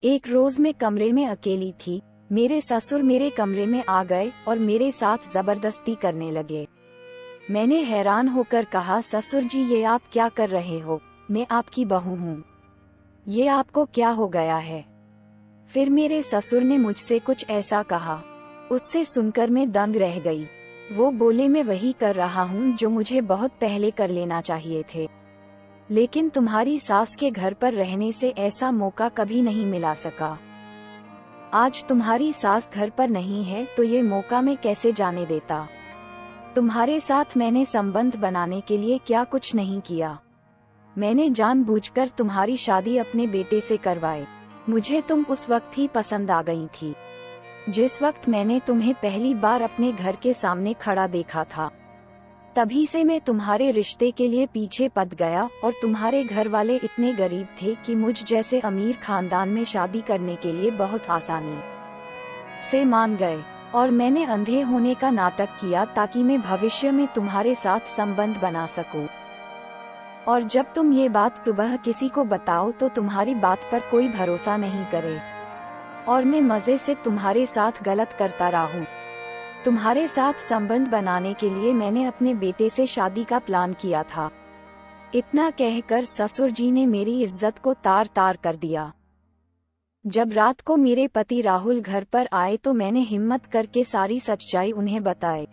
एक रोज मैं कमरे में अकेली थी। मेरे ससुर मेरे कमरे में आ गए और मेरे साथ जबरदस्ती करने लगे। मैंने हैरान होकर कहा, ससुर जी ये आप क्या कर रहे हो? मैं आपकी बहू हूँ, ये आपको क्या हो गया है? फिर मेरे ससुर ने मुझसे कुछ ऐसा कहा, उससे सुनकर मैं दंग रह गई। वो बोले, मैं वही कर रहा हूँ जो मुझे बहुत पहले कर लेना चाहिए थे, लेकिन तुम्हारी सास के घर पर रहने से ऐसा मौका कभी नहीं मिला सका। आज तुम्हारी सास घर पर नहीं है तो ये मौका मैं कैसे जाने देता। तुम्हारे साथ मैंने संबंध बनाने के लिए क्या कुछ नहीं किया। मैंने जानबूझकर तुम्हारी शादी अपने बेटे से करवाई। मुझे तुम उस वक्त ही पसंद आ गई थी, जिस वक्त मैंने तुम्हें पहली बार अपने घर के सामने खड़ा देखा था। तभी से मैं तुम्हारे रिश्ते के लिए पीछे पड़ गया और तुम्हारे घर वाले इतने गरीब थे कि मुझ जैसे अमीर खानदान में शादी करने के लिए बहुत आसानी से मान गए। और मैंने अंधे होने का नाटक किया ताकि मैं भविष्य में तुम्हारे साथ संबंध बना सकूं। और जब तुम ये बात सुबह किसी को बताओ तो तुम्हारी बात पर कोई भरोसा नहीं करे और मैं मजे से तुम्हारे साथ गलत करता रहूं। तुम्हारे साथ संबंध बनाने के लिए मैंने अपने बेटे से शादी का प्लान किया था। इतना कहकर ससुर जी ने मेरी इज्जत को तार तार कर दिया। जब रात को मेरे पति राहुल घर पर आए तो मैंने हिम्मत करके सारी सच्चाई उन्हें बताई,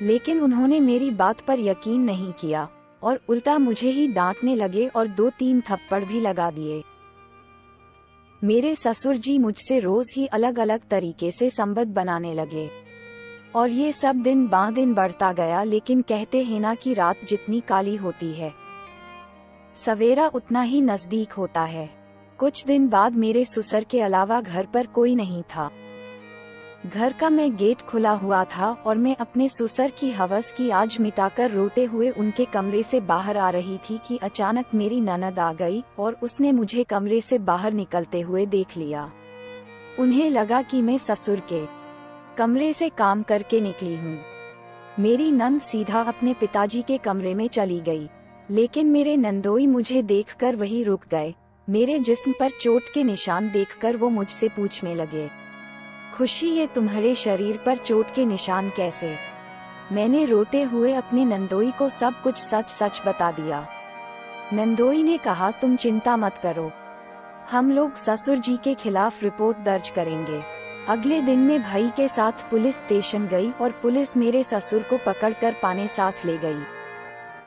लेकिन उन्होंने मेरी बात पर यकीन नहीं किया और उल्टा मुझे ही डांटने लगे और 2-3 थप्पड़ भी लगा दिए। मेरे ससुर जी मुझसे रोज ही अलग अलग तरीके से संबंध बनाने लगे और ये सब दिन ब दिन बढ़ता गया। लेकिन कहते हैं ना कि रात जितनी काली होती है, सवेरा उतना ही नजदीक होता है। कुछ दिन बाद मेरे ससुर के अलावा घर पर कोई नहीं था। घर का मैं गेट खुला हुआ था और मैं अपने ससुर की हवस की आग मिटाकर रोते हुए उनके कमरे से बाहर आ रही थी कि अचानक मेरी ननद आ गई और उसने मुझे कमरे से बाहर निकलते हुए देख लिया। उन्हें लगा कि मैं ससुर के कमरे से काम करके निकली हूँ। मेरी नंद सीधा अपने पिताजी के कमरे में चली गई, लेकिन मेरे नंदोई मुझे देखकर वहीं रुक गए। मेरे जिस्म पर चोट के निशान देखकर वो मुझसे पूछने लगे, खुशी ये तुम्हारे शरीर पर चोट के निशान कैसे? मैंने रोते हुए अपने नंदोई को सब कुछ सच सच बता दिया। नंदोई ने कहा, तुम चिंता मत करो, हम लोग ससुर जी के खिलाफ रिपोर्ट दर्ज करेंगे। अगले दिन मैं भाई के साथ पुलिस स्टेशन गई और पुलिस मेरे ससुर को पकड़कर पाने साथ ले गई।